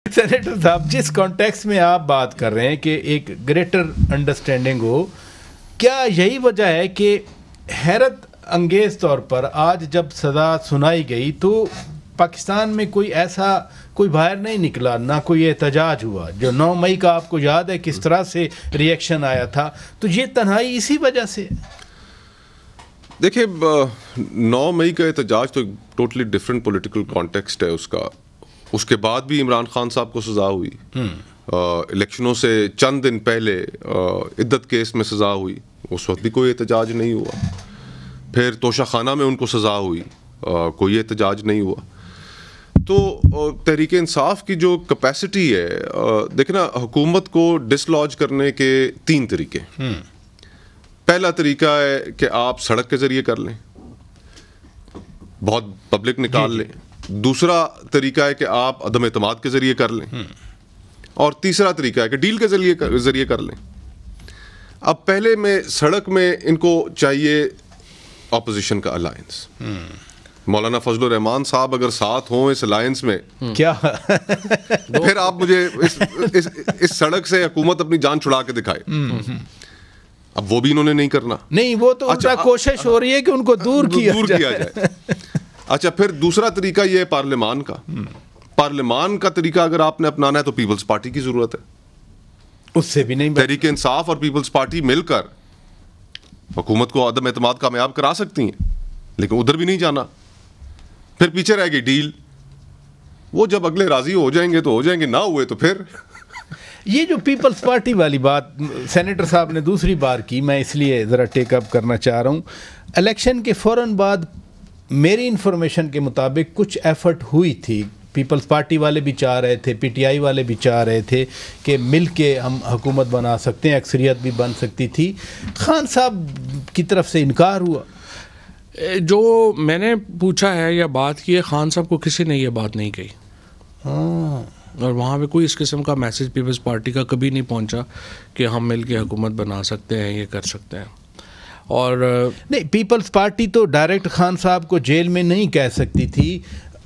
Senator صاحب، جس context میں آپ بات کر رہے ہیں کہ ایک گریٹر انڈرسٹینڈنگ ہو، کیا یہی وجہ ہے کہ حیرت انگیز طور پر آج جب سزا سنائی گئی تو پاکستان میں کوئی باہر نہیں نکلا، نہ کوئی احتجاج ہوا؟ جو 9 مئی کا آپ کو یاد ہے کس طرح سے ریئیکشن آیا تھا، تو یہ تنہائی اسی وجہ سے؟ دیکھیں 9 مئی کا احتجاج تو ٹوٹلی ڈفرینٹ پولیٹیکل کانٹیکسٹ ہے اس کے بعد بھی عمران خان صاحب کو سزا ہوئی، الیکشنوں سے چند دن پہلے عدت کیس میں سزا ہوئی، اس وقت بھی کوئی احتجاج نہیں ہوا، پھر توشہ خانہ میں ان کو سزا ہوئی، کوئی احتجاج نہیں ہوا۔ تو تحریک انصاف کی جو کیپیسٹی ہے، دیکھنا حکومت کو ڈسلوج کرنے کے 3 طریقے۔ پہلا طریقہ ہے کہ آپ سڑک کے ذریعے کر لیں، بہت پبلک نکال لیں۔ دوسرا طریقہ ہے کہ آپ عدم اعتماد کے ذریعے کر لیں، اور تیسرا طریقہ ہے کہ ڈیل کے ذریعے کر لیں۔ اب پہلے میں سڑک میں ان کو چاہیے اپوزیشن کا الائنس۔ مولانا فضل الرحمان صاحب اگر ساتھ ہوں اس الائنس میں، کیا پھر آپ مجھے اس سڑک سے حکومت اپنی جان چھڑا کے دکھائے۔ اب وہ بھی انہوں نے نہیں کرنا، نہیں، وہ تو کوشش ہو رہی ہے کہ ان کو دور کیا جائے۔ اچھا، پھر دوسرا طریقہ یہ ہے پارلیمان کا۔ پارلیمان کا طریقہ اگر آپ نے اپنانا ہے تو پیپلز پارٹی کی ضرورت ہے، اس سے بھی نہیں۔ تحریک انصاف اور پیپلز پارٹی مل کر حکومت کو عدم اعتماد کامیاب کرا سکتی ہیں، لیکن ادھر بھی نہیں جانا۔ پھر پیچھے رہ گئی ڈیل، وہ جب اگلے راضی ہو جائیں گے تو ہو جائیں گے، نہ ہوئے تو پھر یہ جو پیپلز پارٹی والی بات سینیٹر صاحب نے دوسری بار کی، میں اس لیے ذرا ٹیک اپ کرنا چاہ رہا ہوں۔ الیکشن کے فوراً بعد میری انفارمیشن کے مطابق کچھ ایفرٹ ہوئی تھی، پیپلز پارٹی والے بھی چاہ رہے تھے، پی ٹی آئی والے بھی چاہ رہے تھے کہ مل کے ہم حکومت بنا سکتے ہیں، اکثریت بھی بن سکتی تھی۔ خان صاحب کی طرف سے انکار ہوا۔ جو میں نے پوچھا ہے یا بات کی ہے، خان صاحب کو کسی نے یہ بات نہیں کہی، اور وہاں پہ کوئی اس قسم کا میسج پیپلز پارٹی کا کبھی نہیں پہنچا کہ ہم مل کے حکومت بنا سکتے ہیں، یہ کر سکتے ہیں۔ اور نہیں، پیپلز پارٹی تو ڈائریکٹ خان صاحب کو جیل میں نہیں کہہ سکتی تھی،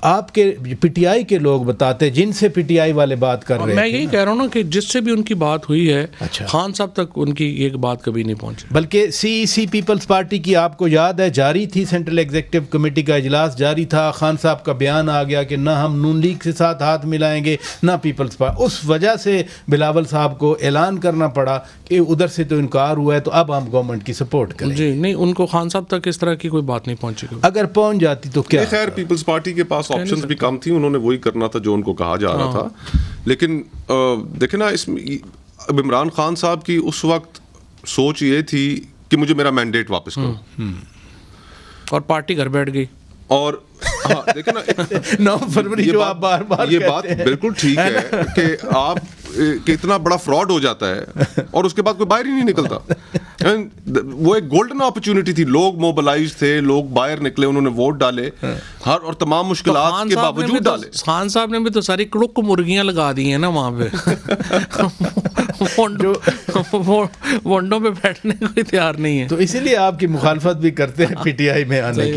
آپ کے پی ٹی آئی کے لوگ بتاتے جن سے پی ٹی آئی والے بات کر رہے ہیں۔ میں یہی کہہ رہا ہوں نا کہ جس سے بھی ان کی بات ہوئی ہے، اچھا، خان صاحب تک ان کی یہ بات کبھی نہیں پہنچی۔ بلکہ سی ای سی پیپلز پارٹی کی آپ کو یاد ہے جاری تھی، سینٹرل ایگزیکٹو کمیٹی کا اجلاس جاری تھا، خان صاحب کا بیان آ گیا کہ نہ ہم نون لیگ کے ساتھ ہاتھ ملائیں گے نہ پیپلز پارٹی۔ اس وجہ سے بلاول صاحب کو اعلان کرنا پڑا کہ ادھر سے تو انکار ہوا ہے تو اب ہم گورنمنٹ کی سپورٹ کریں۔ جی نہیں، ان کو خان صاحب تک اس طرح کی کوئی بات نہیں پہنچی۔ اگر پہنچ جاتی تو کیا؟ خیر پیپلز پارٹی کے پاس آپشنز بھی کم تھیں، انہوں نے وہی کرنا تھا جو ان کو کہا جا رہا تھا۔ لیکن دیکھیں نا، اس میں اب عمران خان صاحب کی اس وقت سوچ یہ تھی کہ مجھے میرا مینڈیٹ واپس کرو، اور پارٹی گھر بیٹھ گئی۔ اور ہاں دیکھیں نا، 9 فروری جو آپ بار بار یہ بات بالکل ٹھیک ہے کہ آپ کہ اتنا بڑا فراڈ ہو جاتا ہے اور اس کے بعد کوئی باہر ہی نہیں نکلتا۔ وہ ایک گولڈن اپرچونٹی تھی، لوگ موبلائز تھے، لوگ باہر نکلے، انہوں نے ووٹ ڈالے، اور تمام مشکلات کے باوجود ڈالے۔ خان صاحب نے بھی تو ساری کڑک مرغیاں لگا دی ہیں نا وہاں پہ، ونڈوں پہ بیٹھنے کو تیار نہیں ہے۔ تو اسی لیے آپ کی مخالفت بھی کرتے ہیں پی ٹی آئی میں آنے کی۔